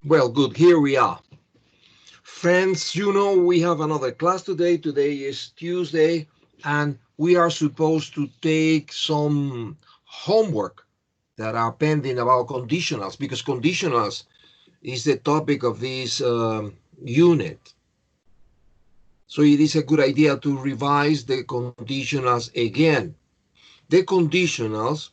Well, good, here we are. Friends, you know we have another class today. Today is Tuesday, and we are supposed to take some homework that are pending about conditionals, because conditionals is the topic of this unit. So it is a good idea to revise the conditionals again. The conditionals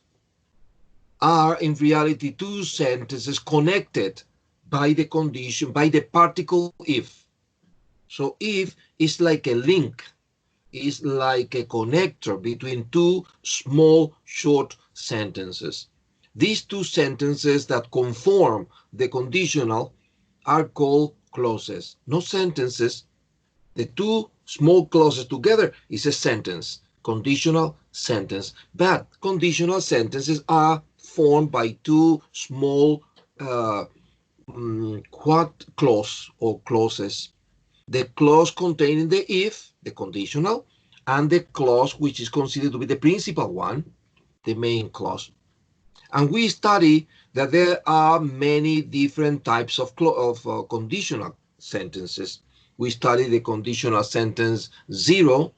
are in reality two sentences connected by the condition, by the particle if. So if is like a link, is like a connector between two small short sentences. These two sentences that conform the conditional are called clauses, not sentences. The two small clauses together is a sentence, conditional sentence. But conditional sentences are formed by two small quad clause or clauses. The clause containing the if, the conditional, and the clause which is considered to be the principal one, the main clause. And we study that there are many different types of conditional sentences. We study the conditional sentence 0.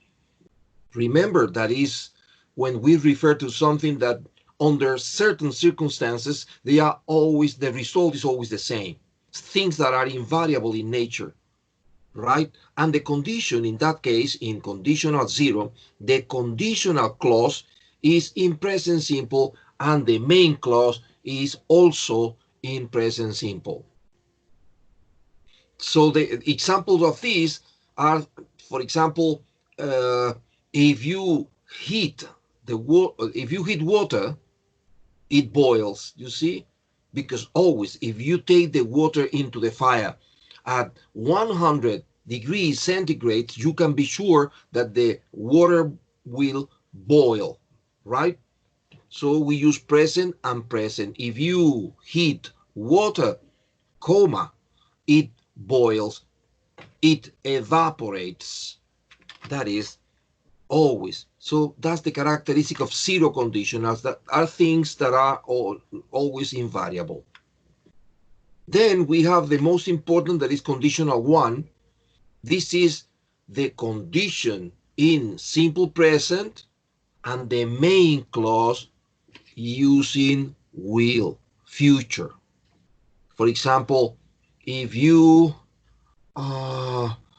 Remember, that is when we refer to something that under certain circumstances, the result is always the same. Things that are invariable in nature, right? And the condition in that case, in conditional 0, the conditional clause is in present simple, and the main clause is also in present simple. So the examples of these are, for example, if you heat water, it boils. You see, because always if you take the water into the fire at 100 degrees centigrade, you can be sure that the water will boil, right? So we use present and present. If you heat water, comma, it boils, it evaporates. That is always. So that's the characteristic of 0 conditionals, that are things that are always invariable. Then we have the most important, that is conditional 1. This is the condition in simple present and the main clause using will, future. For example, if you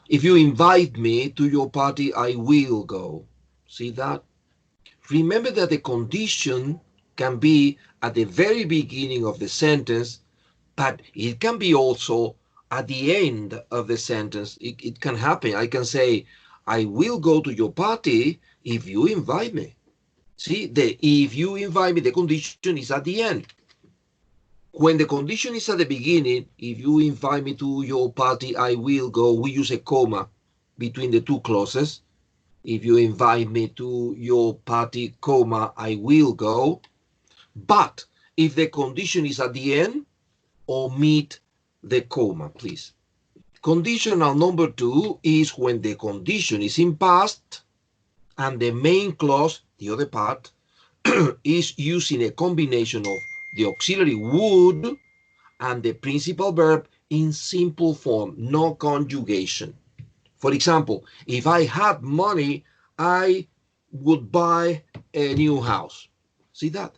invite me to your party, I will go. See that? Remember that the condition can be at the very beginning of the sentence, but it can be also at the end of the sentence. It can happen. I can say, I will go to your party if you invite me. See, the if you invite me, the condition is at the end. When the condition is at the beginning, if you invite me to your party, I will go, we use a comma between the two clauses. If you invite me to your party, comma, I will go. But if the condition is at the end, omit the comma, please. Conditional number 2 is when the condition is in past and the main clause, the other part, is using a combination of the auxiliary would and the principal verb in simple form, no conjugation. For example, if I had money, I would buy a new house. See that?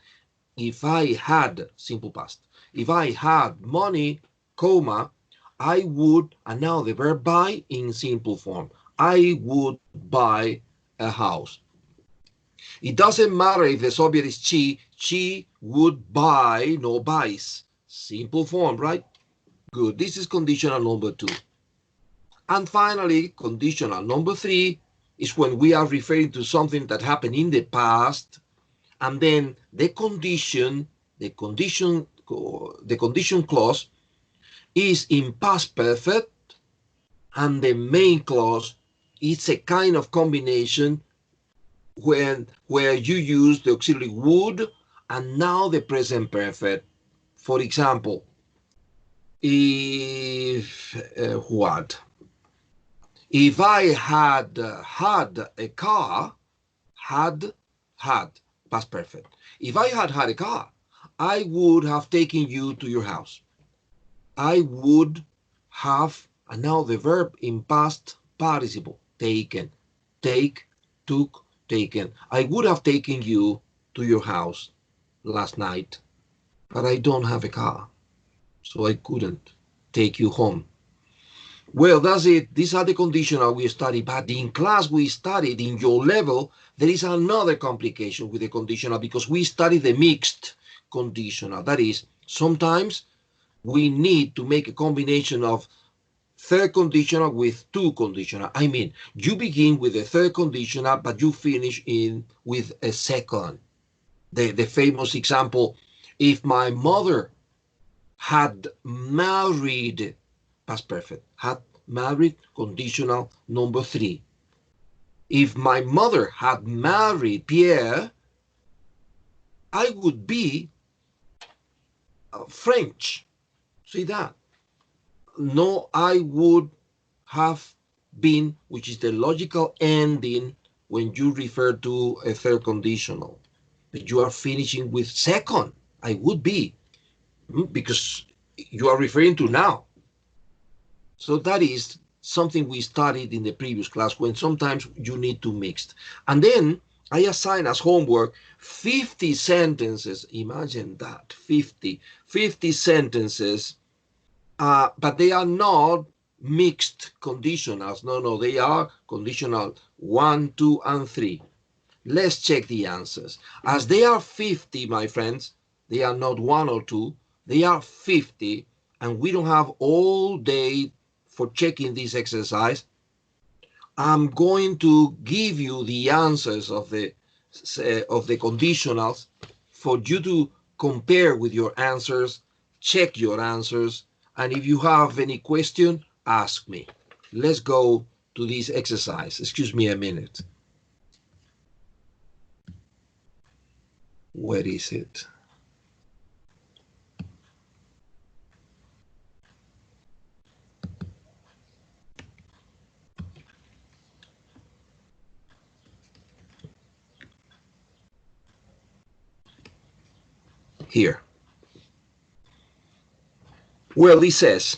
If I had, simple past. If I had money, comma, I would, and now the verb buy in simple form. I would buy a house. It doesn't matter if the subject is she would buy, no buys. Simple form, right? Good. This is conditional number 2. And finally, conditional number 3 is when we are referring to something that happened in the past, and then the condition clause is in past perfect, and the main clause is a kind of combination where you use the auxiliary would and now the present perfect. For example, if what? If I had had a car, had past perfect. If I had had a car, I would have taken you to your house. I would have, and now the verb in past participle, taken. Take, took, taken. I would have taken you to your house last night, but I don't have a car, so I couldn't take you home. Well, that's it. These are the conditional we studied, but in class we studied in your level, there is another complication with the conditional because we studied the mixed conditional. That is, sometimes we need to make a combination of third conditional with two conditional. I mean, you begin with the third conditional, but you finish in with a second. The famous example, if my mother had married, past perfect, had married, conditional number 3. If my mother had married Pierre, I would be French. See that? No, I would have been, which is the logical ending when you refer to a third conditional. But you are finishing with second. I would be, because you are referring to now. So that is something we studied in the previous class when sometimes you need to mix. And then I assign as homework 50 sentences. Imagine that, 50 sentences, but they are not mixed conditionals. No, they are conditional 1, 2, and 3. Let's check the answers. As they are 50, my friends, they are not 1 or 2, they are 50, and we don't have all day for checking this exercise. I'm going to give you the answers of the conditionals for you to compare with your answers, check your answers, and if you have any question, ask me. Let's go to this exercise. Excuse me a minute. Where is it? Here. Well, it says,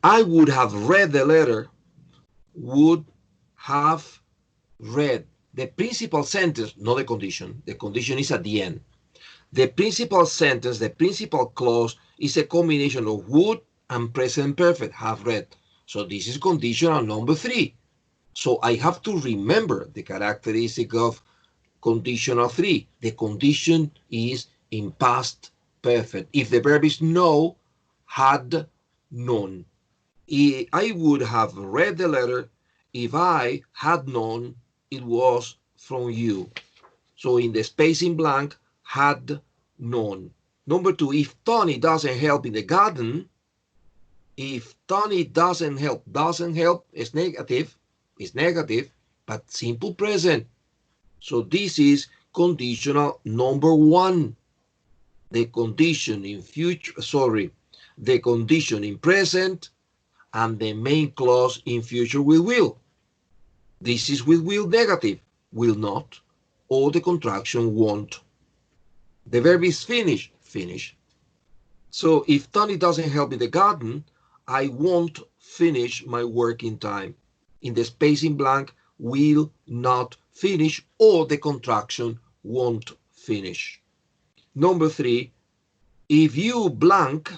I would have read the letter, would have read. The principal sentence, not the condition. The condition is at the end. The principal sentence, the principal clause is a combination of would and present perfect, have read. So this is conditional number 3. So I have to remember the characteristic of conditional 3. The condition is in past perfect. If the verb is know, had, known. I would have read the letter if I had known it was from you. So in the space in blank, had known. Number 2, if Tony doesn't help in the garden, if Tony doesn't help is negative, but simple present. So this is conditional number 1. The condition in the condition in present and the main clause in future with will. This is with will negative, will not, or the contraction won't. The verb is finish, finish. So if Tony doesn't help in the garden, I won't finish my work in time. In the space in blank, will not finish, or the contraction won't finish. Number 3, if you blank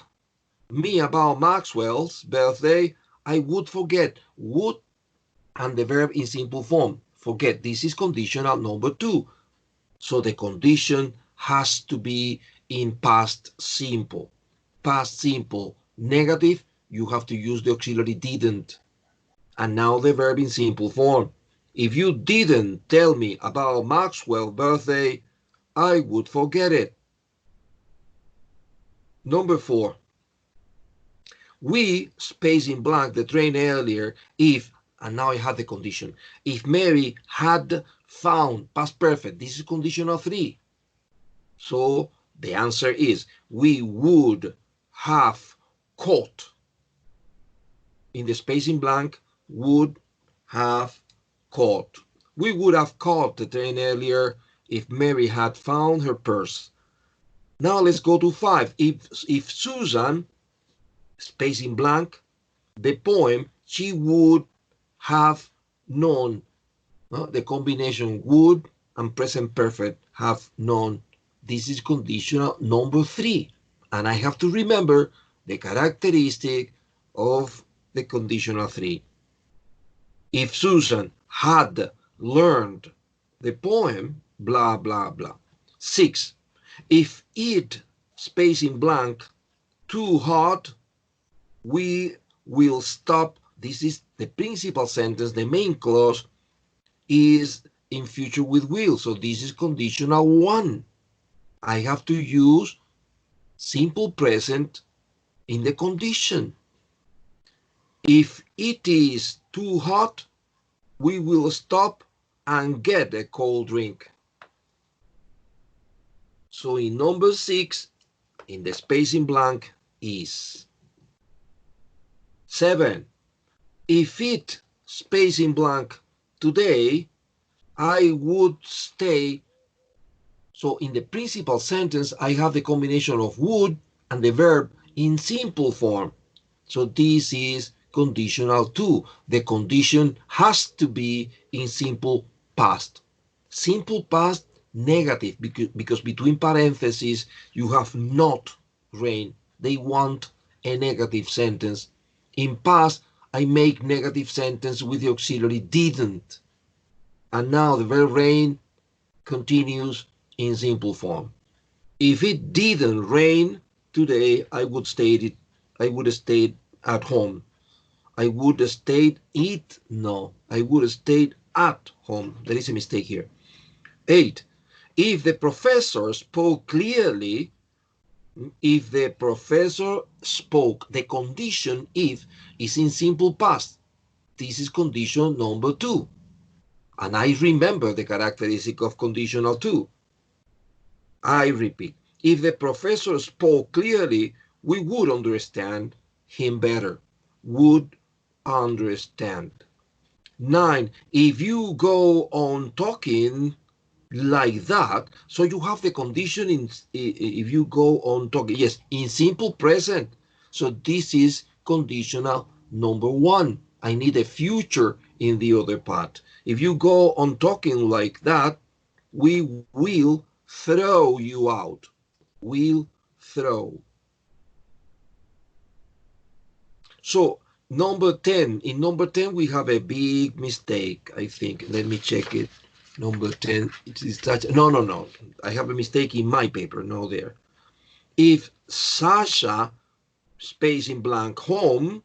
me about Maxwell's birthday, I would forget. Would and the verb in simple form. Forget. This is conditional number 2. So the condition has to be in past simple. Past simple negative, you have to use the auxiliary didn't. And now the verb in simple form. If you didn't tell me about Maxwell's birthday, I would forget it. Number 4. We, space in blank, the train earlier, if, and now I have the condition. If Mary had found, past perfect, this is conditional 3. So the answer is, we would have caught. In the space in blank, would have caught. We would have caught the train earlier if Mary had found her purse. Now let's go to 5. If Susan, space in blank, the poem, she would have known, the combination would and present perfect, have known. This is conditional number 3. And I have to remember the characteristic of the conditional 3. If Susan had learned the poem, blah, blah, blah. 6. If it, space in blank, too hot, we will stop. This is the principal sentence. The main clause is in future with will. So this is conditional 1. I have to use simple present in the condition. If it is too hot, we will stop and get a cold drink. So in number 6, in the space in blank is. 7. If it, space in blank, today, I would stay. So in the principal sentence, I have the combination of would and the verb in simple form. So this is conditional 2. The condition has to be in simple past. Simple past, negative, because between parentheses, you have not rained. They want a negative sentence. In past, I make negative sentence with the auxiliary didn't. And now the verb rain continues in simple form. If it didn't rain today, I would stay at home. I would have stayed I would have stayed at home. There is a mistake here. 8. If the professor spoke clearly, if the professor spoke, the condition if is in simple past. This is condition number 2. And I remember the characteristic of conditional 2. I repeat, if the professor spoke clearly, we would understand him better. Would understand. 9. If you go on talking like that, so you have the condition in, if you go on talking, yes, in simple present. So this is conditional number 1. I need a future in the other part. If you go on talking like that, we will throw you out. Will throw. So number 10. In number 10, we have a big mistake, I think. Let me check it. Number 10. It is that. No. I have a mistake in my paper. No, there. If Sasha, space in blank, home,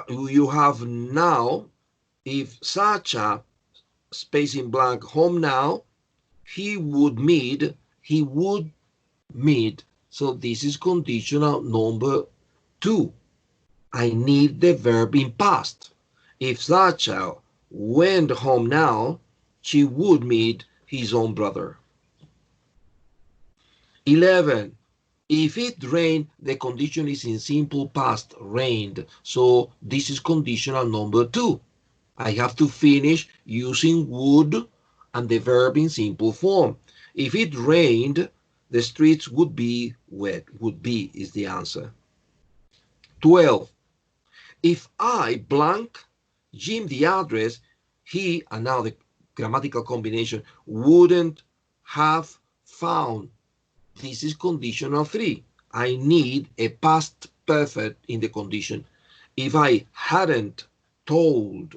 you have now. If Sasha, space in blank, home now, he would meet. So this is conditional number 2. I need the verb in past. If Sasha went home now, she would meet his own brother. 11. If it rained, the condition is in simple past, rained. So this is conditional number 2. I have to finish using would and the verb in simple form. If it rained, the streets would be wet. Would be is the answer. 12. If I blank Jim the address, he, and now the grammatical combination, wouldn't have found. This is conditional 3. I need a past perfect in the condition. If I hadn't told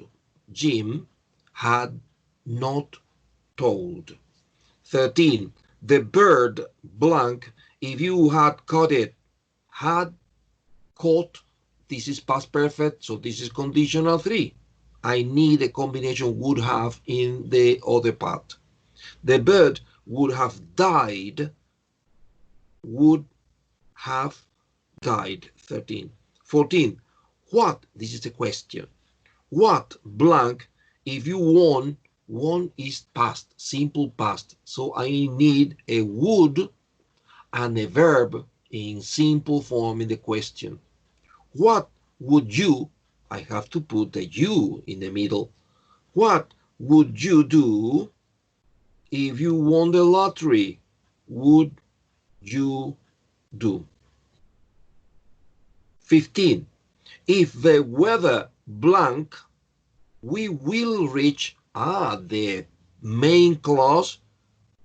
Jim, had not told. 13. The bird blank, if you had caught it, had caught. This is past perfect, so this is conditional 3. I need a combination would have in the other part. The bird would have died. Would have died. 13. 14. What? This is the question. What blank if you won? Won is past, simple past. So I need a would and a verb in simple form in the question. What would you? I have to put the you in the middle. What would you do if you won the lottery? would you do? 15. If the weather blank, we will reach. The main clause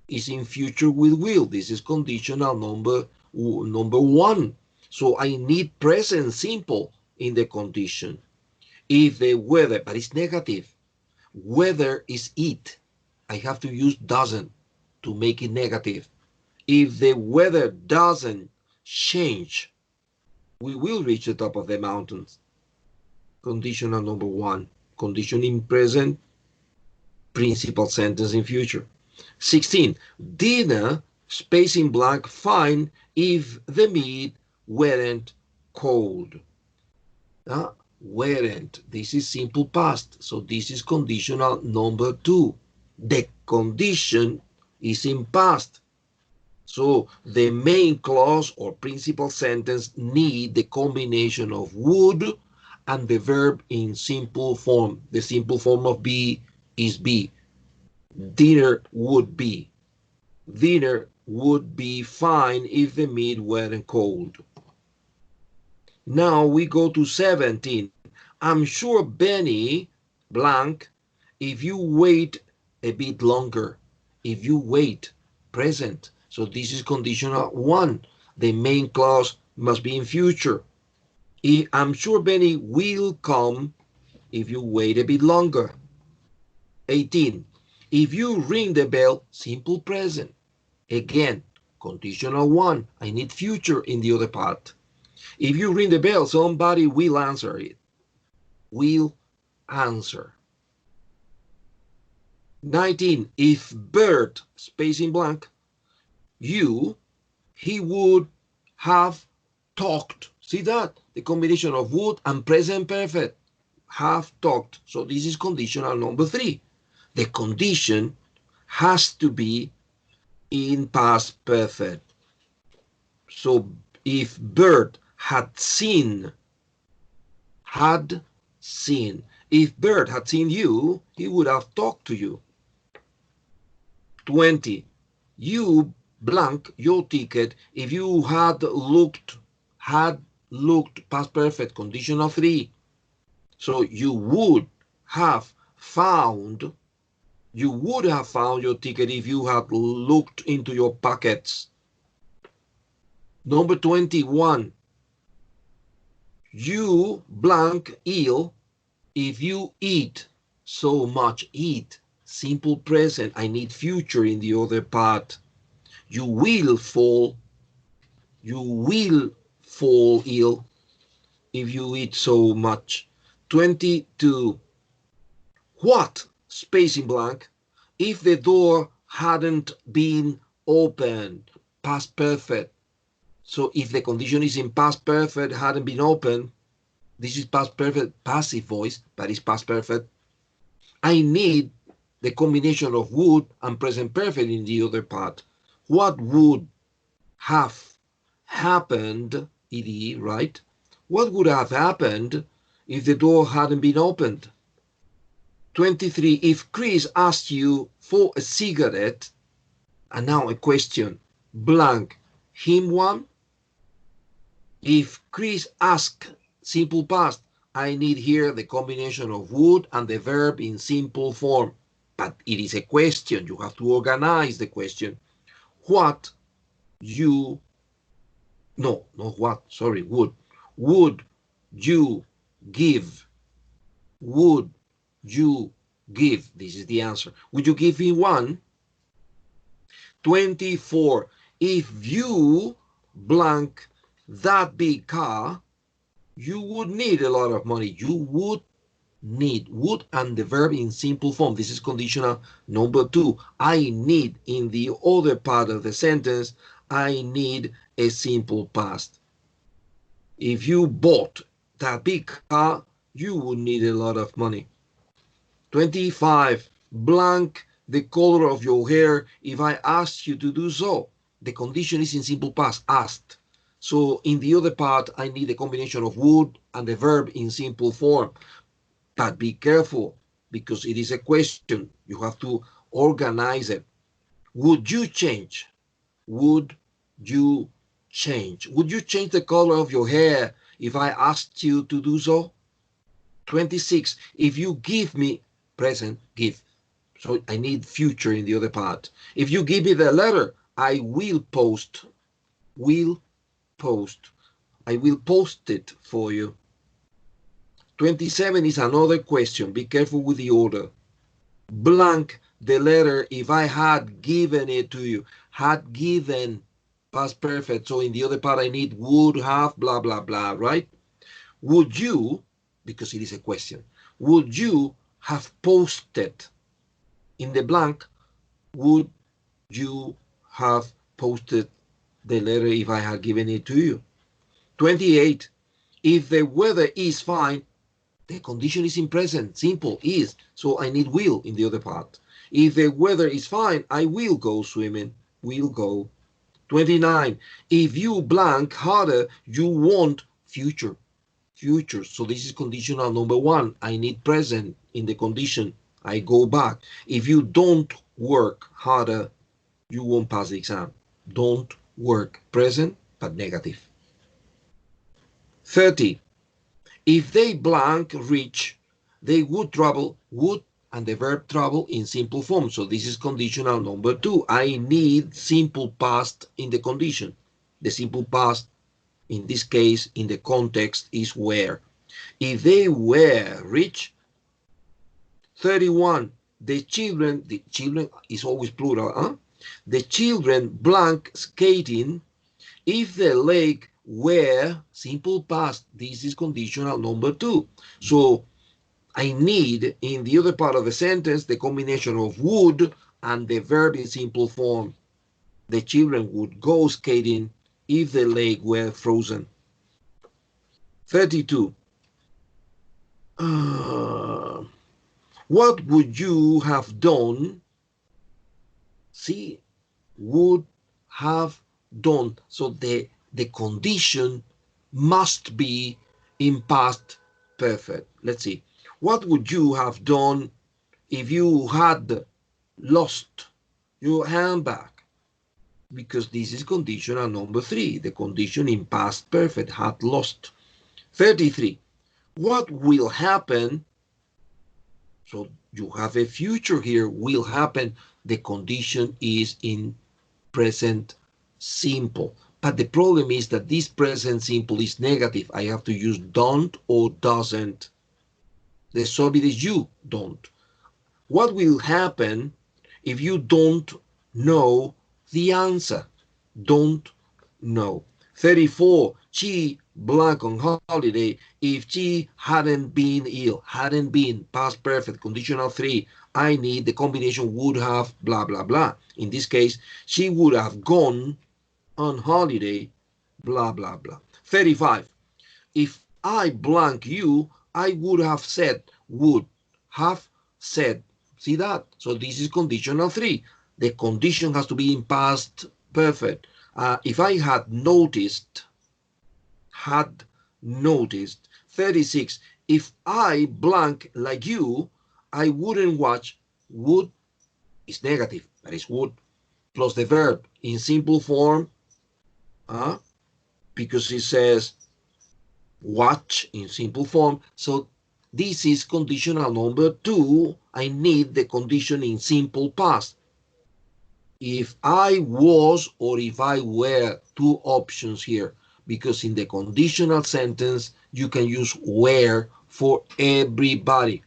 is in future with will. This is conditional number 1. So I need present simple in the condition. If the weather, but it's negative. Weather is it. I have to use doesn't to make it negative. If the weather doesn't change, we will reach the top of the mountains. Conditional number 1. Condition in present, principal sentence in future. 16. Dinner, space in blank, fine if the meat weren't cold. Weren't. This is simple past. So this is conditional number 2. The condition is in past. So the main clause or principal sentence need the combination of would and the verb in simple form. The simple form of be is be. Dinner would be. Dinner would be fine if the meat weren't cold. Now we go to 17. I'm sure Benny blank if you wait a bit longer. If you wait, present. So this is conditional 1. The main clause must be in future. I'm sure Benny will come if you wait a bit longer. 18. If you ring the bell, simple present. Again, conditional 1. I need future in the other part. If you ring the bell, somebody will answer it. Will answer. 19. If Bert, space in blank, he would have talked. See that? The combination of would and present perfect. Have talked. So this is conditional number 3. The condition has to be in past perfect. So if Bert had seen. If Bert had seen you, he would have talked to you. 20. You blank your ticket if you had looked past perfect, conditional 3. So you would have found your ticket if you had looked into your pockets. Number 21. You blank ill if you eat so much. Eat, simple present. I need future in the other part. You will fall ill if you eat so much. 22. What, space in blank, if the door hadn't been opened? Past perfect. So if the condition is in past perfect, hadn't been opened, this is past perfect, passive voice, but it's past perfect. I need the combination of would and present perfect in the other part. What would have happened, ed, right? What would have happened if the door hadn't been opened? 23. If Chris asked you for a cigarette, and now a question, blank, him one? If Chris asked, simple past, I need here the combination of would and the verb in simple form. But it is a question. You have to organize the question. What you, no, not what, sorry, would. Would you give? Would you give? This is the answer. Would you give me one? 24. If you blank that big car, you would need a lot of money. You would need, would and the verb in simple form. This is conditional number 2. I need, in the other part of the sentence, I need a simple past. If you bought that big car, you would need a lot of money. 25. Blank the color of your hair if I asked you to do so. The condition is in simple past, asked. So in the other part, I need a combination of would and the verb in simple form. But be careful, because it is a question. You have to organize it. Would you change? would you change? Would you change the color of your hair if I asked you to do so? 26. If you give me, present, give. So I need future in the other part. If you give me the letter, I will post. Will post. I will post it for you. 27 is another question. Be careful with the order. Blank the letter if I had given it to you. Had given, past perfect. So in the other part I need would have, blah, blah, blah, right? Would you, because it is a question, would you have posted? In the blank, would you have posted the letter if I had given it to you? 28. If the weather is fine, the condition is in present, simple, is. So I need will in the other part. If the weather is fine, I will go swimming, will go. 29. If you blank harder, you want future, future. So this is conditional number 1. I need present in the condition. I go back. If you don't work harder, you won't pass the exam. Don't work, present, but negative. 30. If they blank reach, they would travel, would, and the verb travel in simple form. So this is conditional number 2. I need simple past in the condition. The simple past, in this case, in the context, is where. If they were rich, 31. The children is always plural, huh? The children blank skating. If the lake were simple past, this is conditional number 2. So I need in the other part of the sentence the combination of would and the verb in simple form. The children would go skating if the lake were frozen. 32. What would you have done? See, would have done. So the condition must be in past perfect. Let's see. What would you have done if you had lost your handbag? Because this is conditional number 3. The condition in past perfect, had lost. 33. What will happen? So you have a future here, will happen. The condition is in present simple. But the problem is that this present simple is negative. I have to use don't or doesn't. The subject is you, don't. What will happen if you don't know the answer? Don't know. 34. She blank on holiday if she hadn't been ill. Hadn't been, past perfect, conditional 3. I need the combination would have, blah, blah, blah. In this case, she would have gone on holiday, blah, blah, blah. 35. If I blank you, I would have said, would have said. See that? So this is conditional 3. The condition has to be in past perfect. If I had noticed, 36. If I blank like you, I wouldn't watch. Would is negative, that is would, plus the verb in simple form, because it says watch in simple form. So this is conditional number 2. I need the condition in simple past. If I was or if I were, 2 options here, because in the conditional sentence you can use were for everybody.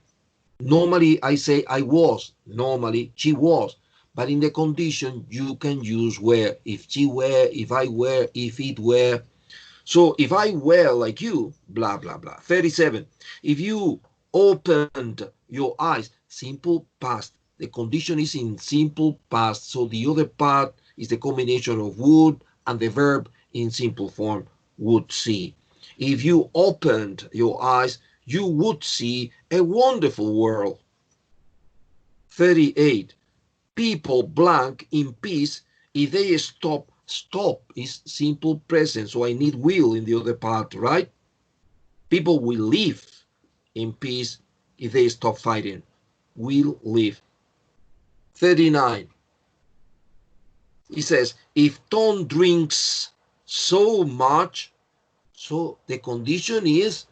Normally I say I was, normally she was, but in the condition you can use were. If she were, if I were, if it were. So if I were like you, blah, blah, blah. 37. If you opened your eyes, simple past. The condition is in simple past. So the other part is the combination of would and the verb in simple form, would see. If you opened your eyes, you would see a wonderful world. 38. People blank in peace if they stop. Stop is simple present, so I need will in the other part, right? People will live in peace if they stop fighting. Will live. 39. He says, if Tom drinks so much, so the condition is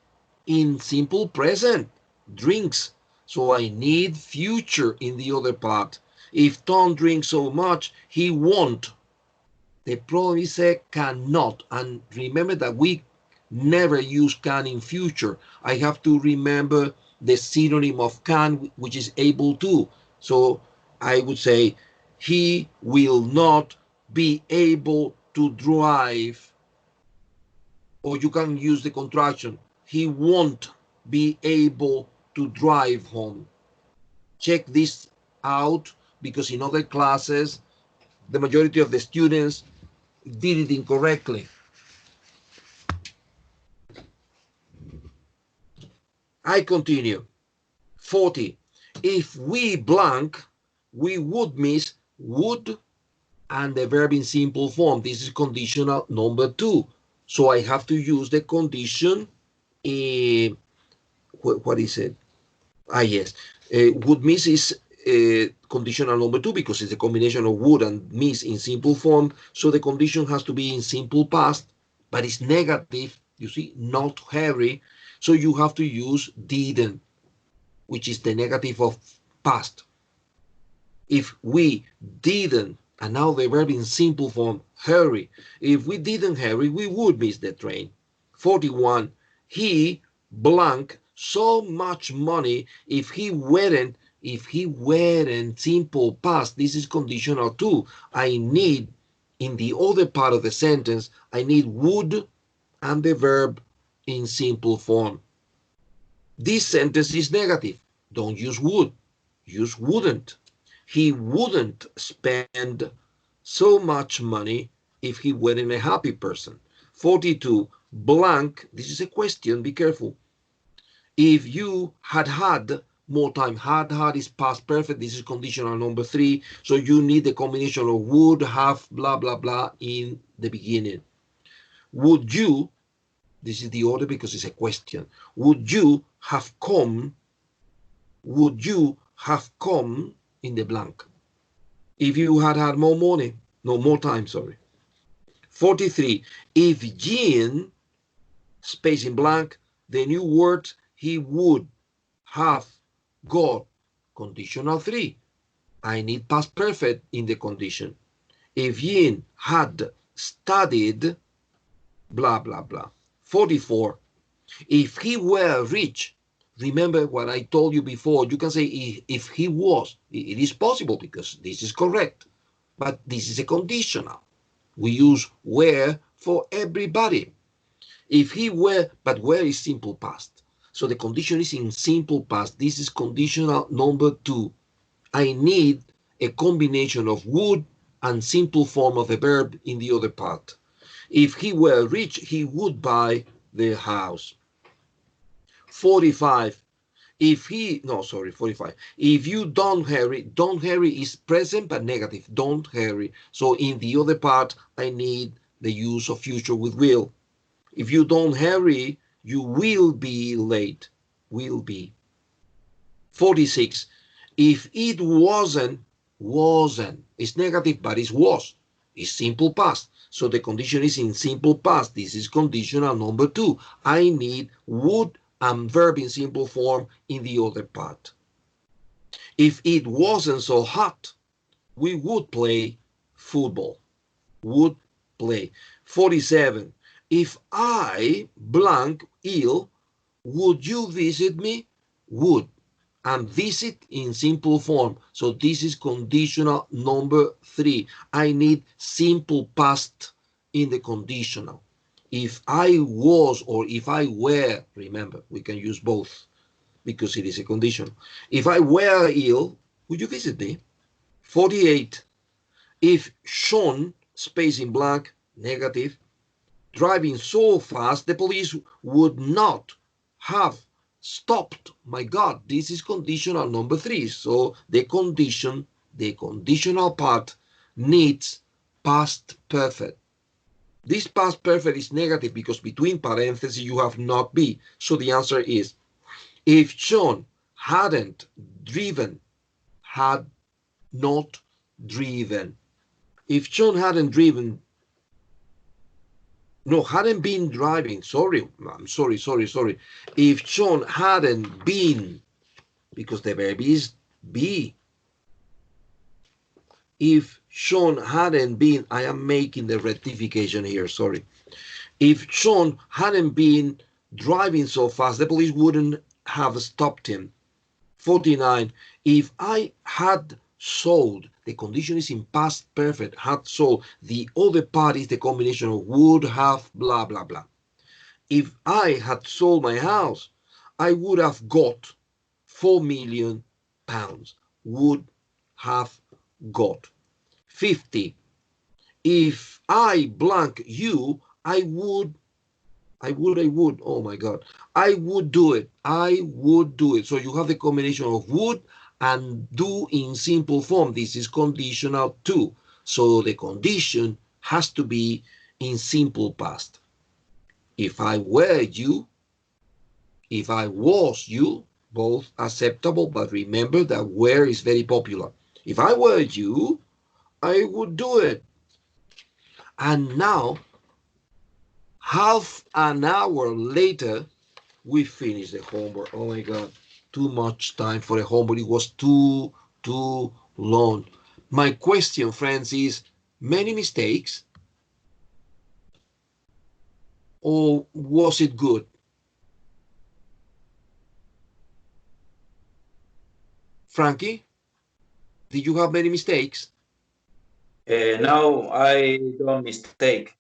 in simple present, drinks. So I need future in the other part. If Tom drinks so much, he won't. The problem is a cannot. And remember that we never use can in future. I have to remember the synonym of can, which is able to. So I would say, he will not be able to drive, or you can use the contraction, he won't be able to drive home. Check this out, because in other classes, the majority of the students did it incorrectly. I continue. 40. If we blank, we would miss would and the verb in simple form. This is conditional number 2. So I have to use the condition. What is it? Yes. Would miss is conditional number 2 because it's a combination of would and miss in simple form. So the condition has to be in simple past, but it's negative. You see, not Harry. So you have to use didn't, which is the negative of past. If we didn't, and now the verb in simple form, hurry. If we didn't hurry, we would miss the train. 41. He blank so much money if he weren't simple past. This is conditional too. I need, in the other part of the sentence, I need would and the verb in simple form. This sentence is negative. Don't use would, use wouldn't. He wouldn't spend so much money if he weren't a happy person. 42. Blank, this is a question, be careful. If you had more time, had is past perfect, this is conditional number 3, so you need the combination of would, have, blah, blah, blah in the beginning. Would you, this is the order because it's a question, would you have come in the blank if you had more money, no more time, sorry. 43. If Jean, space in blank, the new word he would have got, conditional 3. I need past perfect in the condition. If Jean had studied, blah, blah, blah. 44. If he were rich, remember what I told you before, you can say if he was. It is possible because this is correct, but this is a conditional. We use were for everybody. If he were, but were is simple past. So the condition is in simple past. This is conditional number 2. I need a combination of would and simple form of the verb in the other part. If he were rich, he would buy the house. 45. 45. If you don't hurry is present but negative. Don't hurry. So in the other part, I need the use of future with will. If you don't hurry, you will be late. Will be. 46. If it wasn't, it's negative, but it was. It's simple past. So the condition is in simple past. This is conditional number 2. I need would and verb in simple form in the other part. If it wasn't so hot, we would play football. Would play. 47. If I blank ill, would you visit me? Would. And visit in simple form. So this is conditional number 3. I need simple past in the conditional. If I was or if I were, remember, we can use both because it is a condition. If I were ill, would you visit me? 48. If Sean, space in blank, negative, driving so fast, the police would not have stopped. My God, this is conditional number 3. So the conditional part needs past perfect. This past perfect is negative because between parentheses you have not be. So the answer is, if John hadn't driven, had not driven. If John hadn't driven, no, hadn't been driving, sorry, I'm sorry. If John hadn't been, because the verb is be. If Sean hadn't been, I am making the rectification here, sorry. If Sean hadn't been driving so fast, the police wouldn't have stopped him. 49. If I had sold, the condition is in past perfect, had sold, the other part is the combination of would have, blah, blah, blah. If I had sold my house, I would have got 4 million pounds. Would have got. 50. If I blank you, I would, oh my God, I would do it. I would do it. So you have the combination of would and do in simple form. This is conditional too. So the condition has to be in simple past. If I were you, if I was you, both acceptable, but remember that were is very popular. If I were you, I would do it. And now, half an hour later, we finished the homework. Oh my God, too much time for the homework. It was too long. My question, friends, is many mistakes or was it good? Frankie, did you have many mistakes? No, I don't mistake.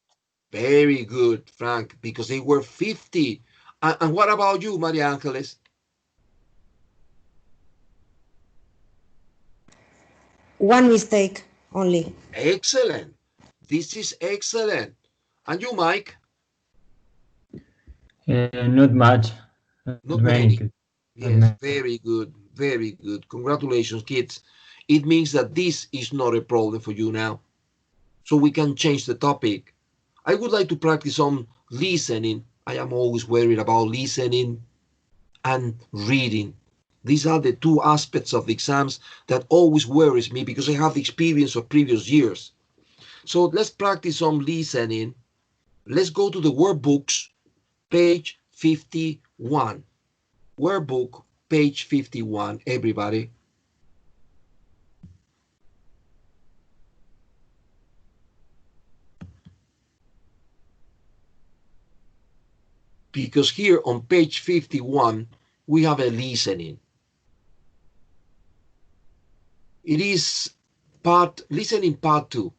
Very good, Frank, because they were 50. And what about you, Maria Angeles? One mistake only. Excellent. This is excellent. And you, Mike? Not much. Not Not many. many. Not Yes, many. very good. Very good. Congratulations, kids. It means that this is not a problem for you now. So we can change the topic. I would like to practice some listening. I am always worried about listening and reading. These are the two aspects of the exams that always worries me because I have the experience of previous years. So let's practice some listening. Let's go to the workbooks, page 51. Workbook, page 51, everybody. Because here on page 51, we have a listening. It is listening part 2.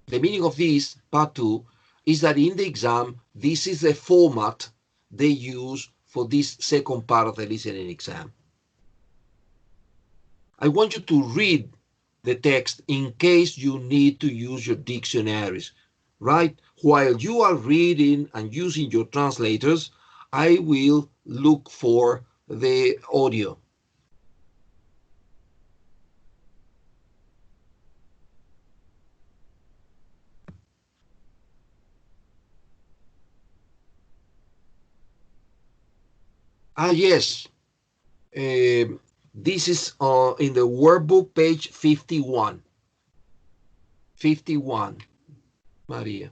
The meaning of this, part 2, is that in the exam, this is the format they use for this second part of the listening exam. I want you to read the text in case you need to use your dictionaries, right? While you are reading and using your translators, I will look for the audio. Yes. This is in the workbook, page 51. 51, Maria.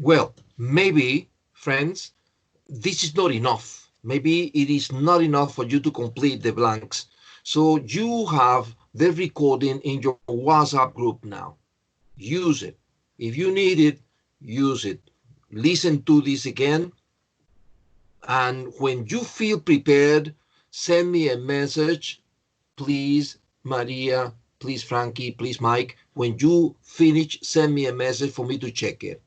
Well, maybe, friends, this is not enough. Maybe it is not enough for you to complete the blanks. So you have the recording in your WhatsApp group now. Use it. If you need it, use it. Listen to this again. And when you feel prepared, send me a message. Please, Maria, please, Frankie, please, Mike. When you finish, send me a message for me to check it.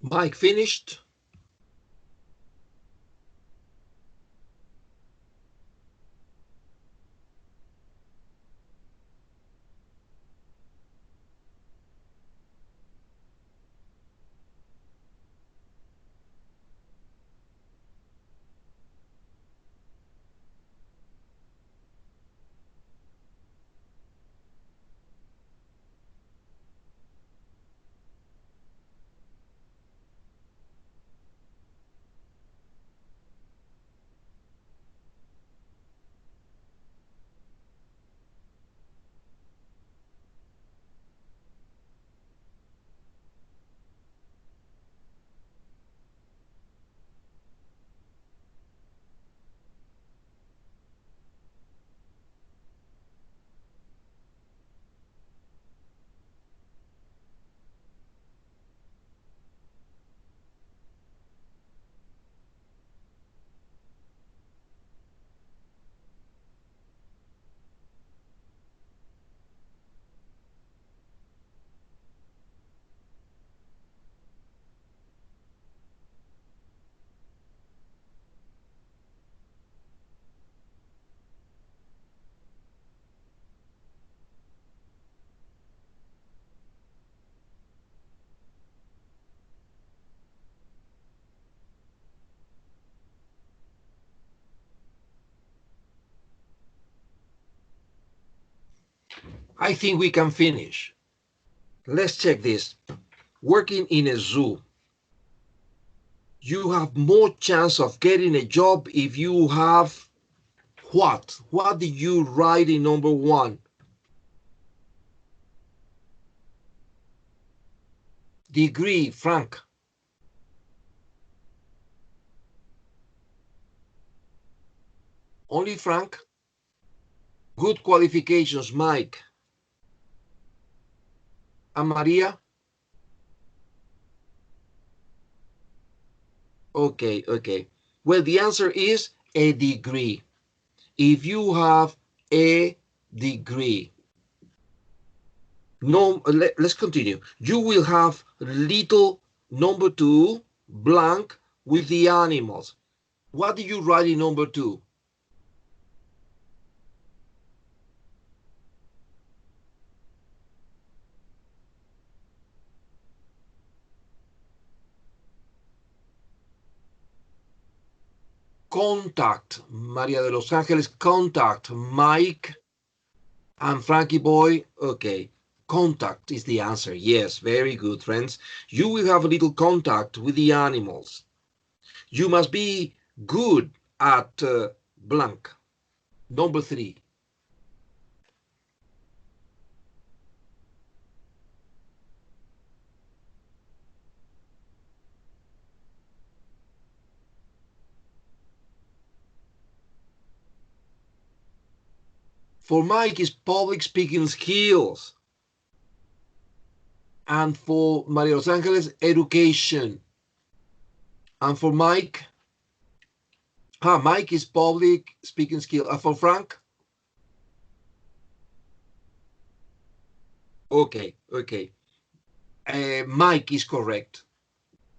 Mike finished? I think we can finish. Let's check this. Working in a zoo. You have more chance of getting a job if you have what? What did you write in number 1? Degree, Frank. Only Frank? Good qualifications, Mike. And Maria? Okay, okay. Well, the answer is a degree. If you have a degree. No, let's continue. You will have little number 2 blank with the animals. What did you write in number 2? Contact, Maria de Los Ángeles, contact, Mike and Frankie Boy. Okay, contact is the answer. Yes, very good, friends. You will have a little contact with the animals. You must be good at blank. Number 3. For Mike is public speaking skills. And for Maria Los Angeles, education. And for Mike, Mike is public speaking skill. And for Frank? Okay, okay. Mike is correct.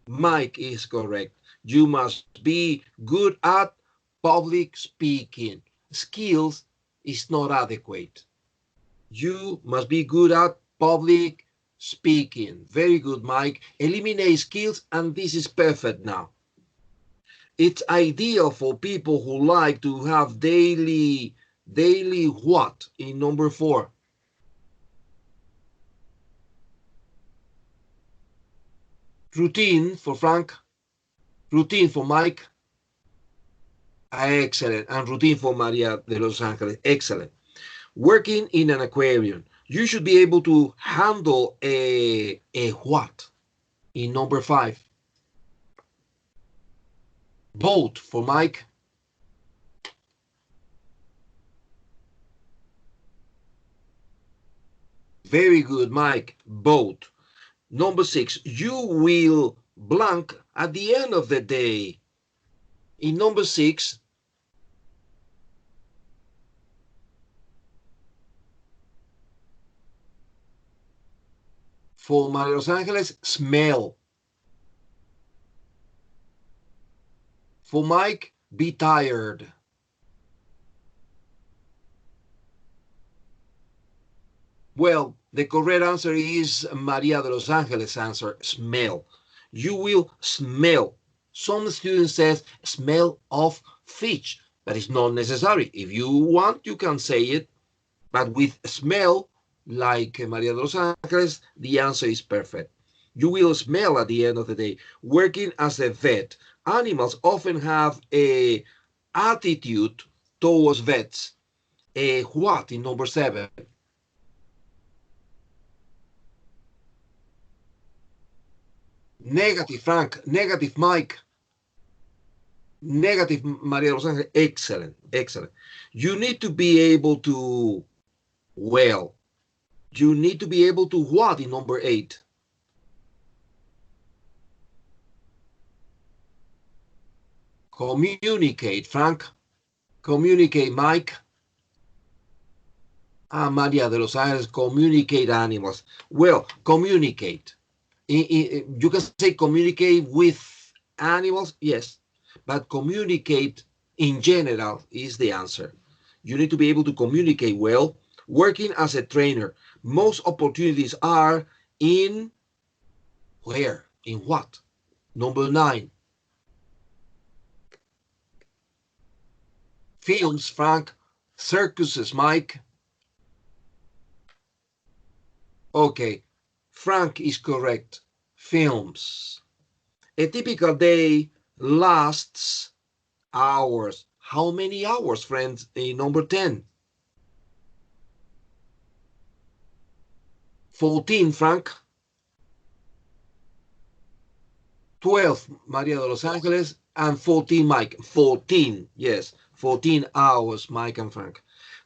Mike is correct. You must be good at public speaking. Skills is not adequate. You must be good at public speaking. Very good, Mike. Eliminate skills, and this is perfect now. It's ideal for people who like to have daily what in number 4? Routine for Frank. Routine for Mike. Excellent. And routine for Maria de Los Angeles. Excellent. Working in an aquarium. You should be able to handle a what in number 5? Boat for Mike. Very good, Mike. Boat. Number 6. You will blank at the end of the day. In number 6, for Maria Los Angeles, smell. For Mike, be tired. Well, the correct answer is Maria de Los Angeles' answer, smell. You will smell. Some students says smell of fish, but it's not necessary. If you want, you can say it, but with smell, like Maria de Los Angeles, the answer is perfect. You will smell at the end of the day. Working as a vet, animals often have a attitude towards vets. What in number 7? Negative, Frank. Negative, Mike. Negative, Maria de Los Angeles. Excellent, excellent. You need to be able to, well, you need to be able to what in number 8? Communicate, Frank. Communicate, Mike. Maria de Los Angeles, communicate animals. Well, communicate. You can say communicate with animals, yes, but communicate in general is the answer. You need to be able to communicate well. Working as a trainer, most opportunities are in where? In what? Number 9. Films, Frank. Circuses, Mike. Okay, Frank is correct. Films. A typical day lasts hours. How many hours, friends, in number 10? 14, Frank. 12, Maria de Los Angeles, and 14, Mike. 14, yes, 14 hours, Mike and Frank.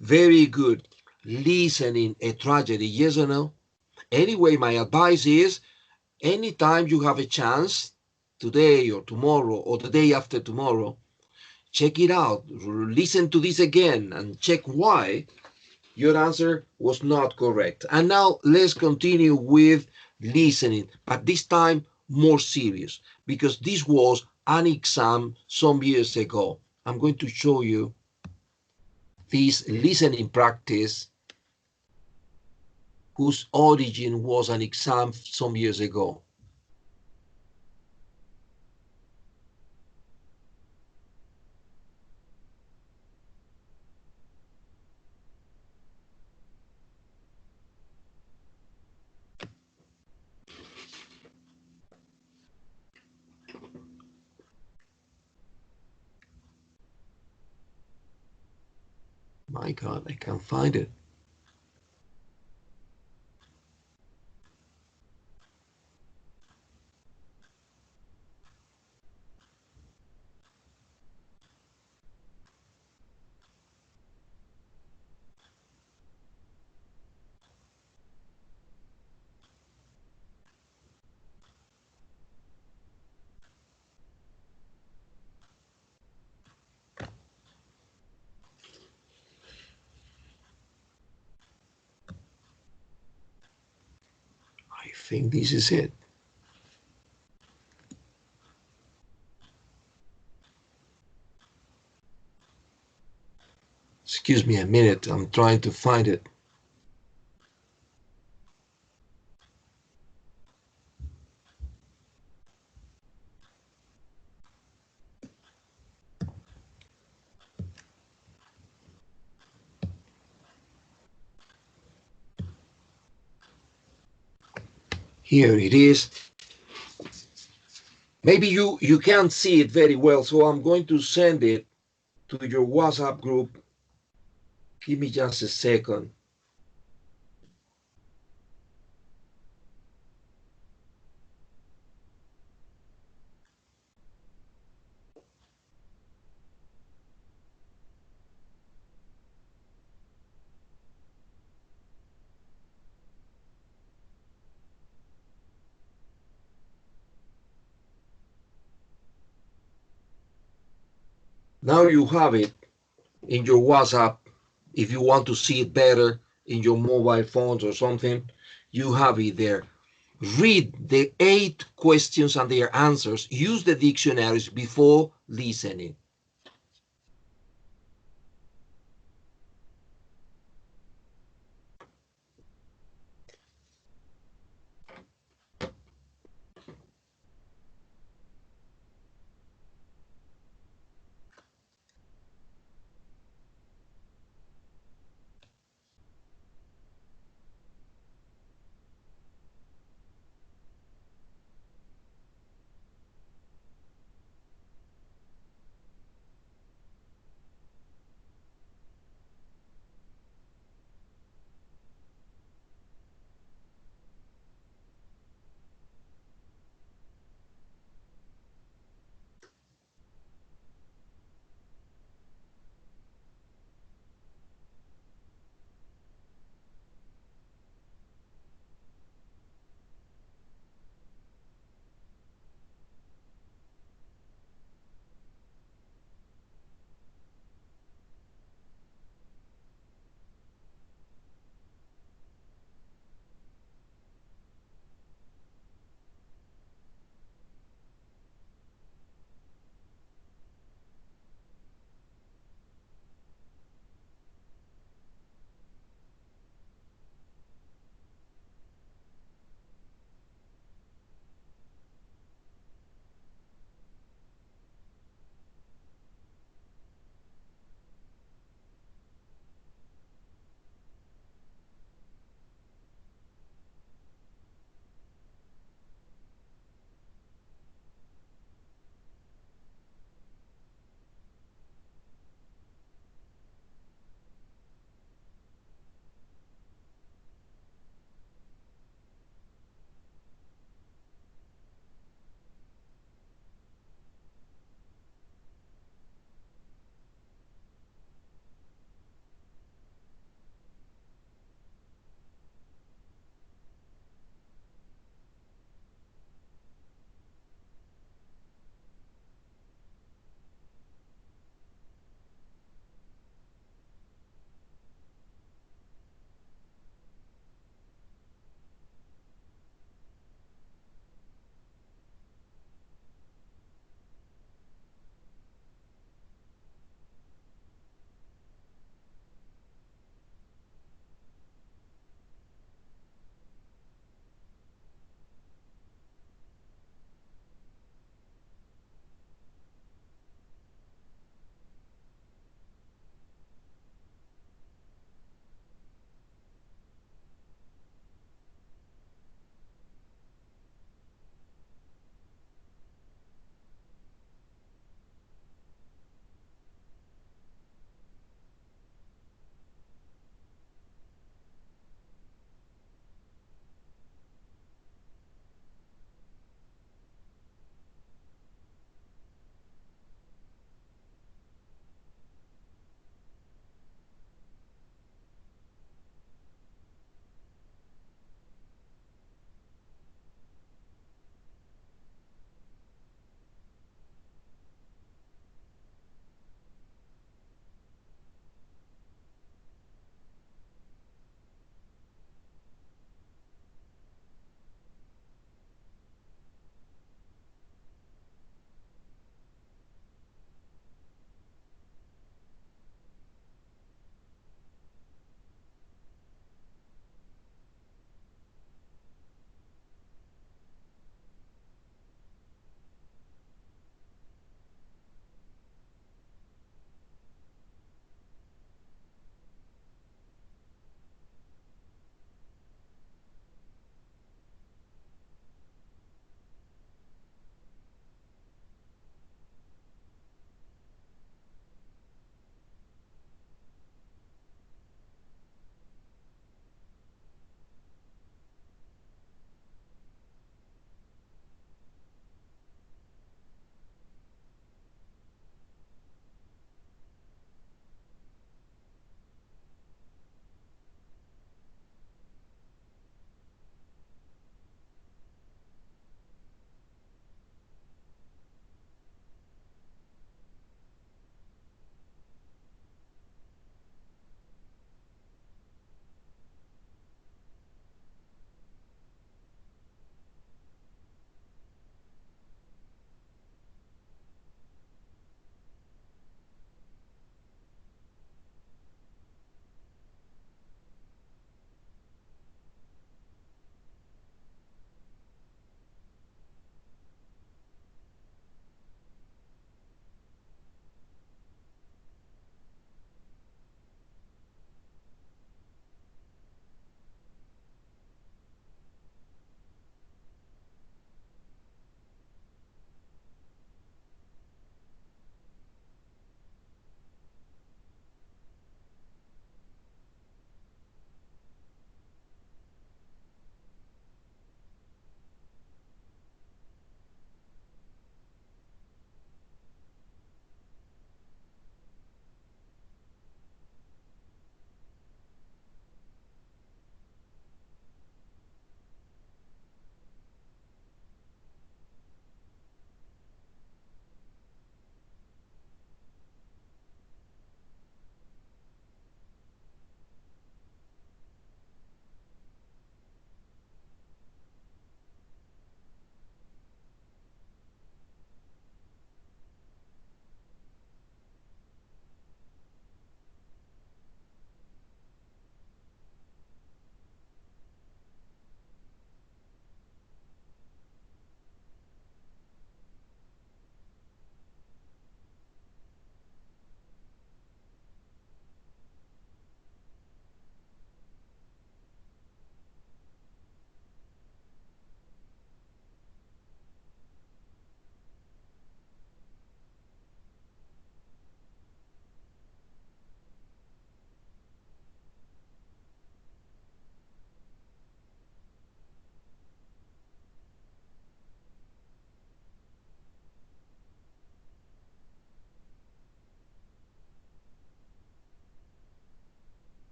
Very good. Listening, a tragedy, yes or no? Anyway, my advice is, anytime you have a chance, today or tomorrow or the day after tomorrow, check it out. Listen to this again and check why your answer was not correct. And now let's continue with listening, but this time more serious, because this was an exam some years ago. I'm going to show you this listening practice whose origin was an exam some years ago. My God, I can't find it. I think this is it. Excuse me a minute, I'm trying to find it. Here it is. Maybe you can't see it very well, so I'm going to send it to your WhatsApp group. Give me just a second. Now you have it in your WhatsApp. If you want to see it better in your mobile phones or something, you have it there. Read the 8 questions and their answers. Use the dictionaries before listening.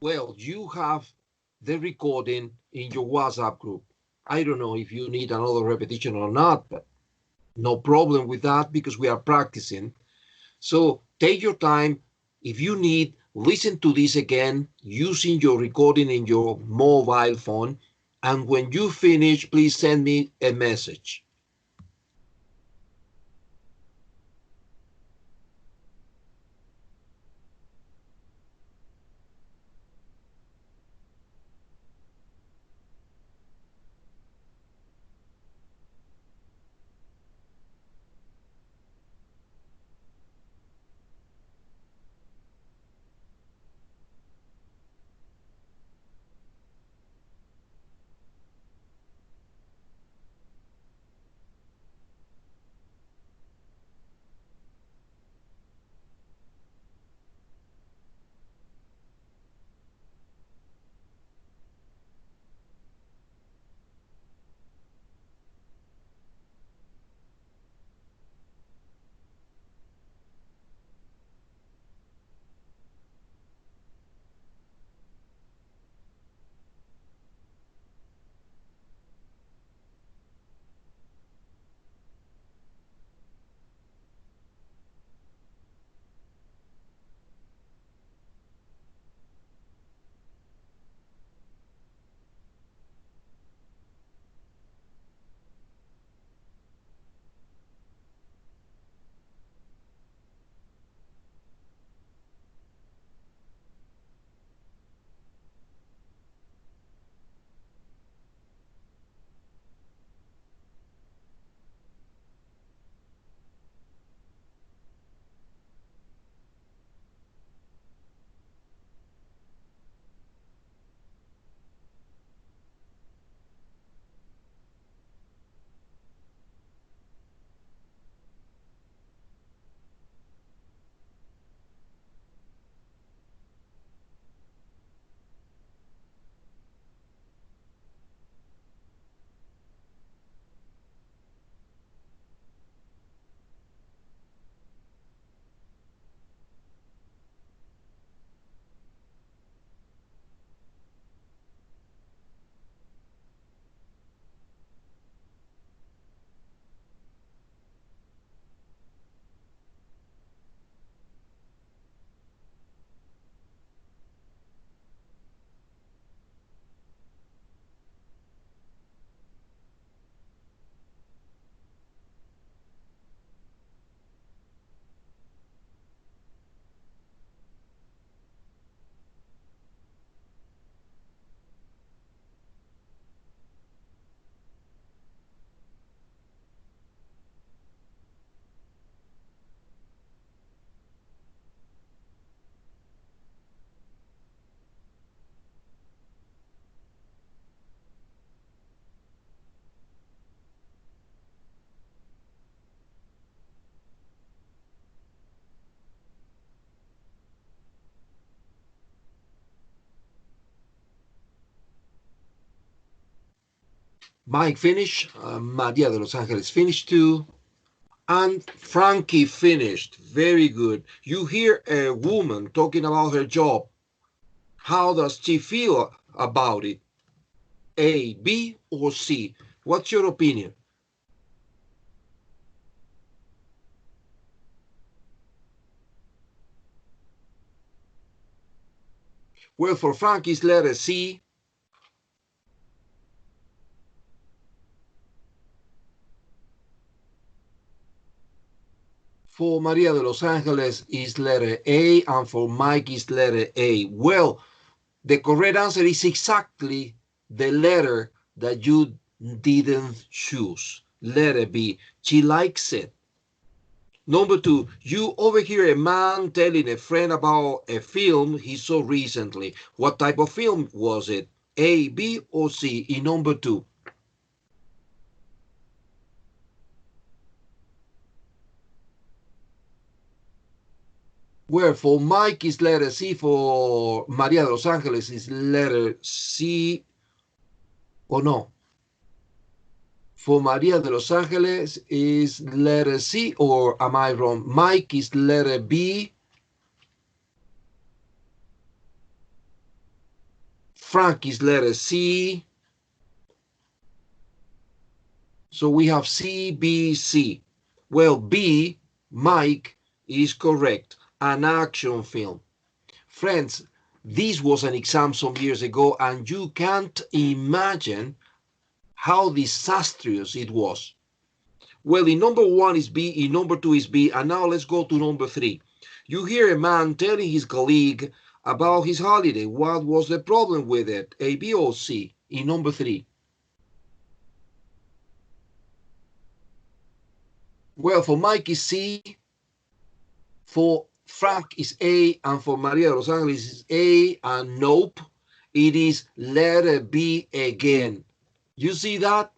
Well, you have the recording in your WhatsApp group. I don't know if you need another repetition or not, but no problem with that because we are practicing. So take your time. If you need, listen to this again using your recording in your mobile phone. And when you finish, please send me a message. Mike finished. Maria de Los Angeles finished too. And Frankie finished. Very good. You hear a woman talking about her job. How does she feel about it? A, B, or C? What's your opinion? Well, for Frankie's letter C. For Maria de Los Angeles is letter A, and for Mike is letter A. Well, the correct answer is exactly the letter that you didn't choose. Letter B. She likes it. Number two, you overhear a man telling a friend about a film he saw recently. What type of film was it? A, B, or C? In number two. Where for Mike is letter C, for Maria de Los Angeles is letter C, or no? For Maria de Los Angeles is letter C, or am I wrong? Mike is letter B. Frank is letter C. So we have C, B, C. Well, B, Mike, is correct. An action film. Friends, this was an exam some years ago, and you can't imagine how disastrous it was. Well, in number 1 is B, in number 2 is B, and now let's go to number 3. You hear a man telling his colleague about his holiday. What was the problem with it? A, B, or C? In number 3. Well, for Mike is C, for Frank is A, and for Maria de Los Angeles is A, and nope, it is letter B again. You see that?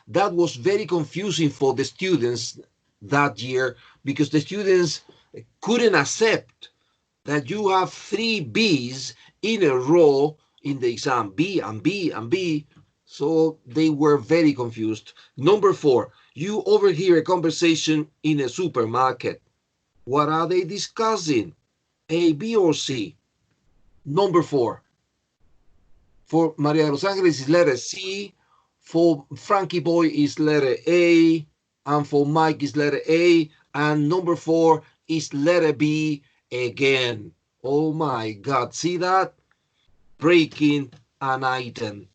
That was very confusing for the students that year, because the students couldn't accept that you have 3 B's in a row in the exam, B and B and B. So they were very confused. Number 4, you overhear a conversation in a supermarket. What are they discussing? A, B, or C? Number 4. For Maria de Los Angeles is letter C. For Frankie Boy is letter A. And for Mike is letter A. And number 4 is letter B again. Oh my God, see that? Breaking an item.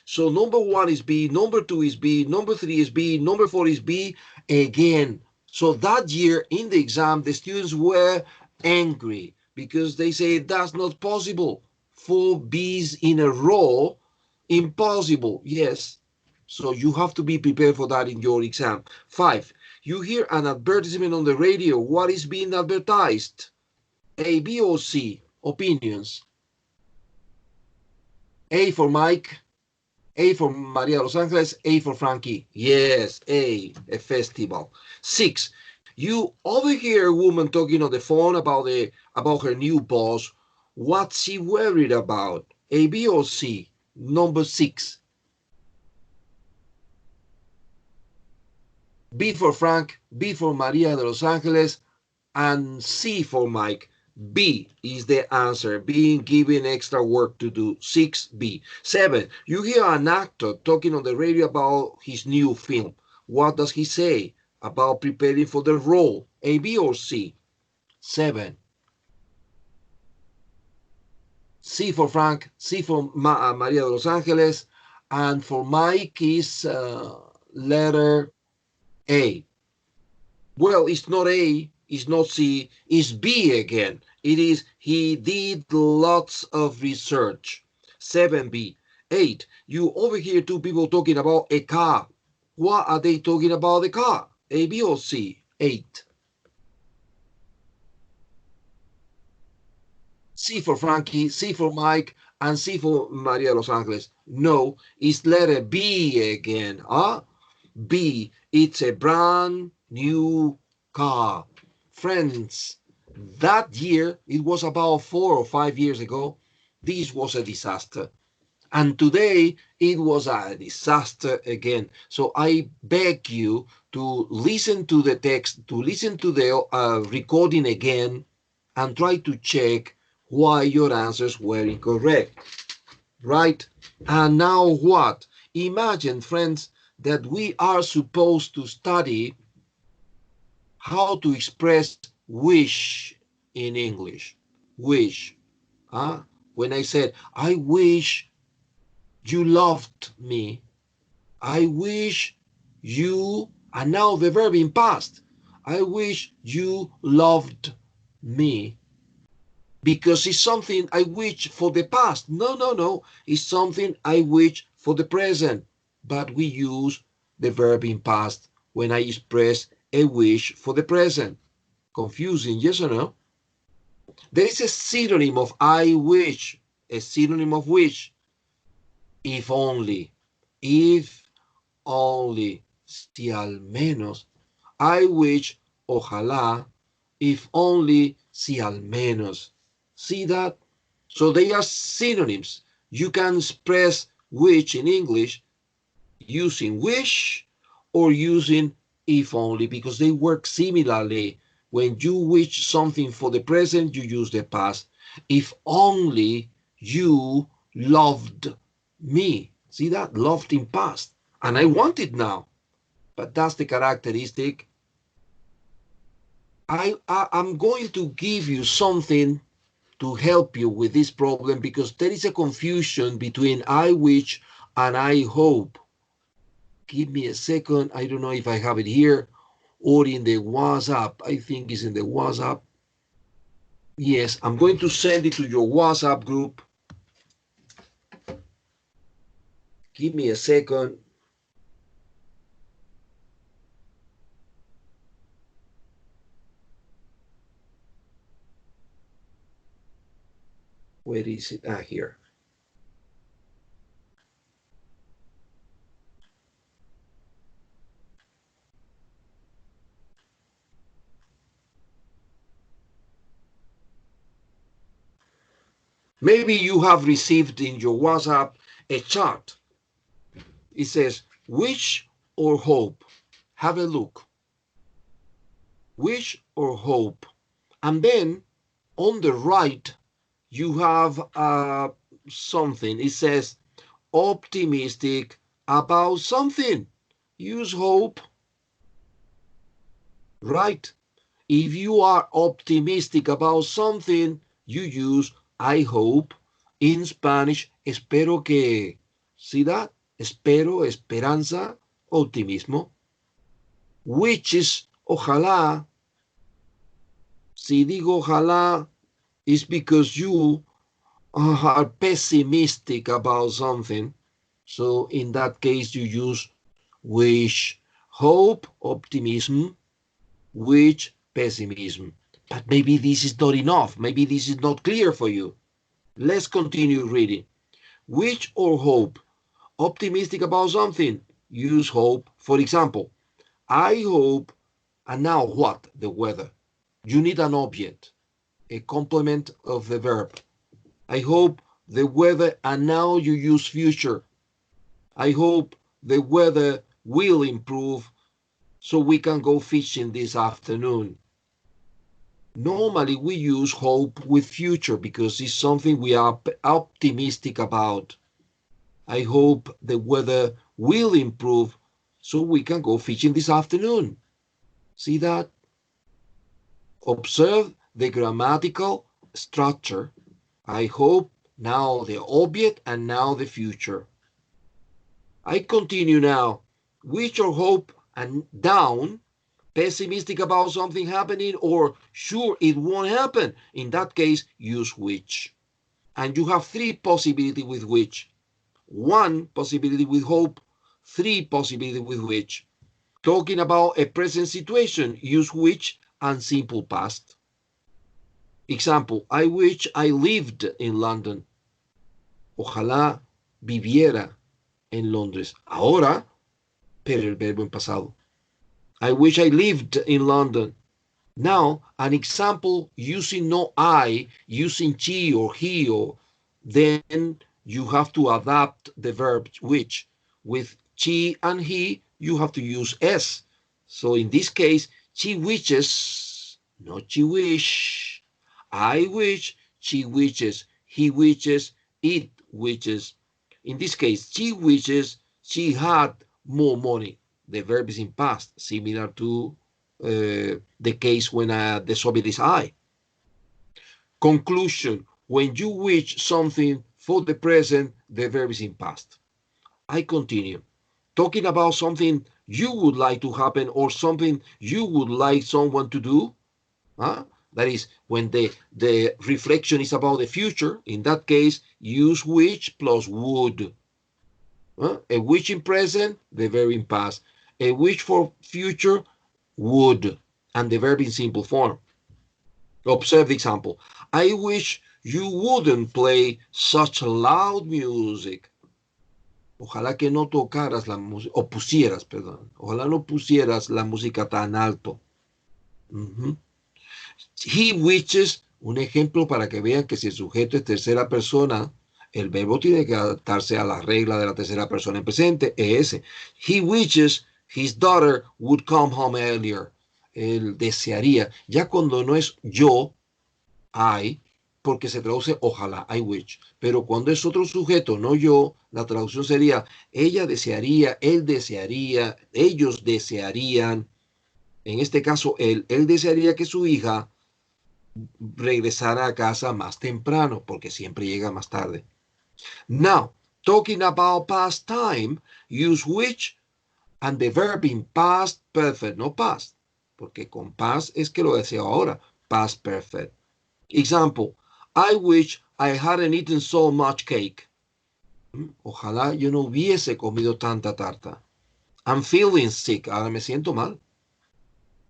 So number 1 is B, number 2 is B, number 3 is B, number 4 is B again. So that year in the exam, the students were angry because they say that's not possible. 4 B's in a row, impossible. Yes. So you have to be prepared for that in your exam. 5, you hear an advertisement on the radio. What is being advertised? A, B, or C? Opinions. A for Mike. A for Maria de Los Angeles, A for Frankie. Yes, a festival. 6, you overhear a woman talking on the phone about her new boss. What's she worried about? A, B, or C? Number 6. B for Frank, B for Maria de Los Angeles, and C for Mike. B is the answer, being given extra work to do. 6B. 7, you hear an actor talking on the radio about his new film. What does he say about preparing for the role? A, B, or C? 7. C for Frank, C for Maria de Los Angeles, and for Mike is letter A. Well, it's not A, it's not C, it's B again. It is, he did lots of research. 7B. 8, you overhear 2 people talking about a car. What are they talking about the car? A, B, or C? 8. C for Frankie, C for Mike, and C for Maria de Los Angeles. No, it's letter B again. Huh? B, it's a brand new car. Friends, that year, it was about 4 or 5 years ago, this was a disaster. And today, it was a disaster again. So I beg you to listen to the text, to listen to the recording again, and try to check why your answers were incorrect. Right? And now what? Imagine, friends, that we are supposed to study how to express wish in English. Wish. When I said, I wish you loved me. I wish you, and now the verb in past. I wish you loved me. Because it's something I wish for the past. No. It's something I wish for the present. But we use the verb in past when I express a wish for the present. Confusing, yes or no? There is a synonym of I wish, a synonym of wish. If only, if only, si al menos. I wish, ojalá, if only, si al menos. See that? So they are synonyms. You can express which in English using wish or using if only, because they work similarly. When you wish something for the present, you use the past. If only you loved me. See that? Loved in past. And I want it now. But that's the characteristic. I'm going to give you something to help you with this problem because there is a confusion between I wish and I hope. Give me a second. I don't know if I have it here or in the WhatsApp. I think it's in the WhatsApp. Yes, I'm going to send it to your WhatsApp group. Give me a second. Where is it? Ah, here. Maybe you have received in your WhatsApp a chart. It says, wish or hope? Have a look. Wish or hope? And then on the right, you have something. It says, optimistic about something. Use hope. Right? If you are optimistic about something, you use I hope. In Spanish, espero que. See that? Espero, esperanza, optimismo. Which is ojalá. Si digo ojalá, it's because you are pessimistic about something. So in that case, you use wish, hope, optimism, wish, pessimism. But maybe this is not enough. Maybe this is not clear for you. Let's continue reading. Wish or hope? Optimistic about something? Use hope. For example, I hope, and now what? The weather. You need an object, a complement of the verb. I hope the weather, and now you use future. I hope the weather will improve so we can go fishing this afternoon. Normally we use hope with future because it's something we are optimistic about. I hope the weather will improve so we can go fishing this afternoon. See that? Observe the grammatical structure. I hope, now the object, and now the future. I continue now. Wish or hope and down, pessimistic about something happening, or sure it won't happen. In that case, use which. And you have three possibilities with which. One possibility with hope, three possibilities with which. Talking about a present situation, use which and simple past. Example, I wish I lived in London. Ojalá viviera en Londres. Ahora, pero el verbo en pasado. I wish I lived in London. Now, an example using no I, using she or he, or then you have to adapt the verb which. With she and he, you have to use s. So in this case, she wishes, not she wish. I wish, she wishes, he wishes, it wishes. In this case, she wishes she had more money. The verb is in past, similar to the case when the subject is I. Conclusion, when you wish something for the present, the verb is in past. I continue. Talking about something you would like to happen or something you would like someone to do. That is, when the reflection is about the future, in that case, use which plus would. A wish in present, the verb in past. A wish for future, would, and the verb in simple form. Observe the example. I wish you wouldn't play such loud music. Ojalá que no tocaras la música, o pusieras, perdón. Ojalá no pusieras la música tan alto. He wishes, un ejemplo para que vean que si el sujeto es tercera persona, el verbo tiene que adaptarse a la regla de la tercera persona en presente, es. He wishes his daughter would come home earlier. Él desearía. Ya cuando no es yo, I, porque se traduce ojalá, I wish. Pero cuando es otro sujeto, no yo, la traducción sería ella desearía, él desearía, ellos desearían. En este caso, él desearía que su hija regresara a casa más temprano, porque siempre llega más tarde. Now, talking about past time, use which and the verb in past perfect, no past, porque con past es que lo deseo ahora, past perfect. Example, I wish I hadn't eaten so much cake. Ojalá yo no hubiese comido tanta tarta. I'm feeling sick, ahora me siento mal.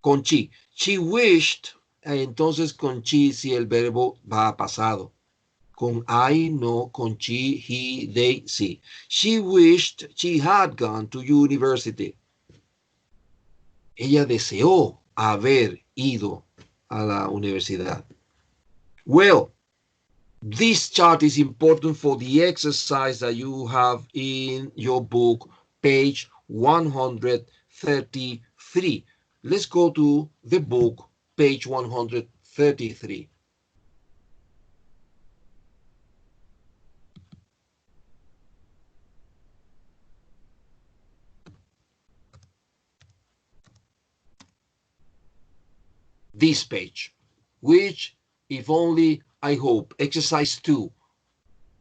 Con chi, she wished, entonces con chi si el verbo va a pasado. Con I, no, con chi, he, they, sí. She wished she had gone to university. Ella deseó haber ido a la universidad. Well, this chart is important for the exercise that you have in your book, page 133. Let's go to the book, page 133. This page, which, if only, I hope, exercise 2.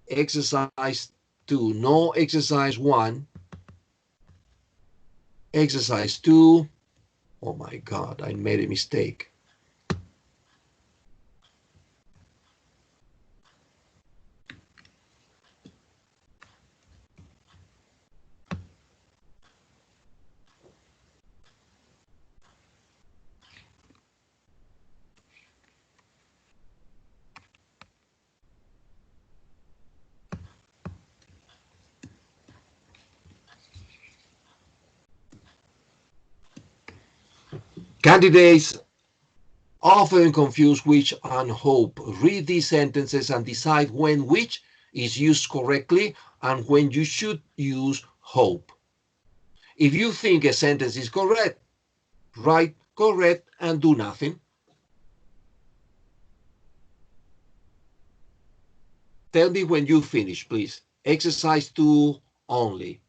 Exercise 2, no exercise 1. Exercise 2. Oh my God, I made a mistake. Candidates often confuse which and hope. Read these sentences and decide when which is used correctly and when you should use hope. If you think a sentence is correct, write correct and do nothing. Tell me when you finish, please. Exercise 2 only.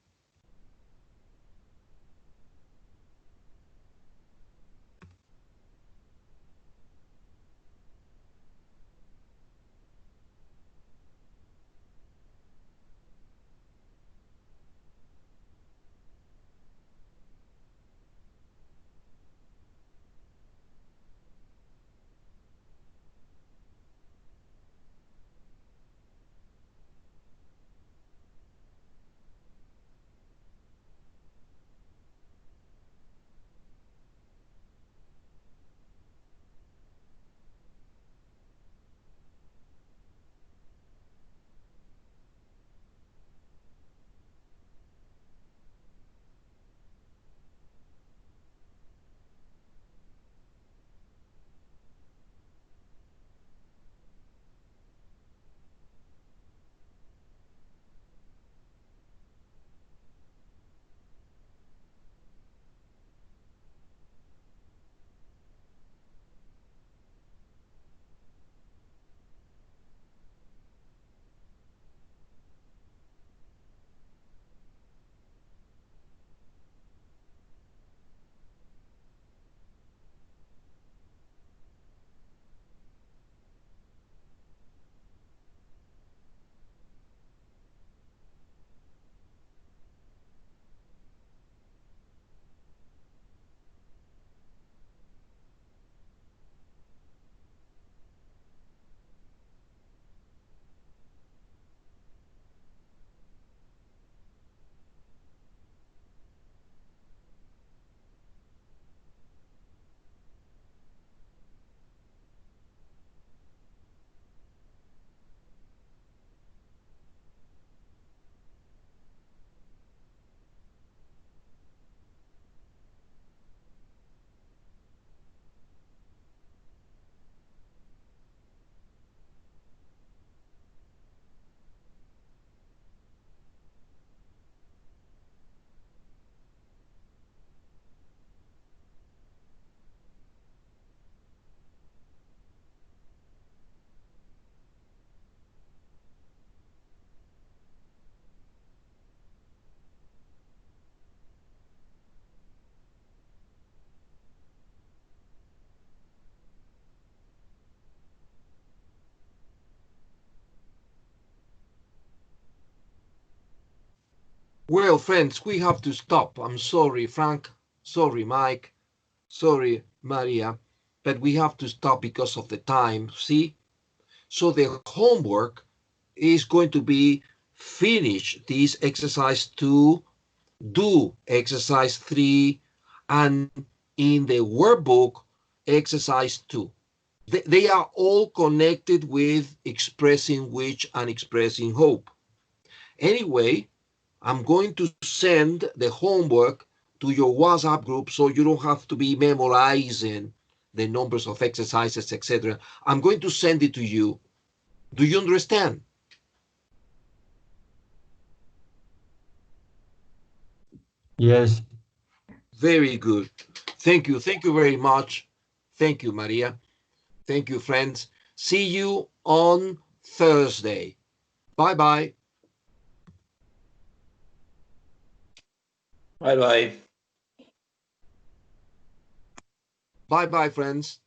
Well, friends, we have to stop. I'm sorry, Frank. Sorry, Mike. Sorry, Maria. But we have to stop because of the time, see? So the homework is going to be finish this exercise 2, do exercise 3, and in the workbook, exercise 2. They are all connected with expressing wish and expressing hope. Anyway, I'm going to send the homework to your WhatsApp group so you don't have to be memorizing the numbers of exercises, etc. I'm going to send it to you. Do you understand? Yes. Very good. Thank you. Thank you very much. Thank you, Maria. Thank you, friends. See you on Thursday. Bye-bye. Bye bye. Bye-bye, friends.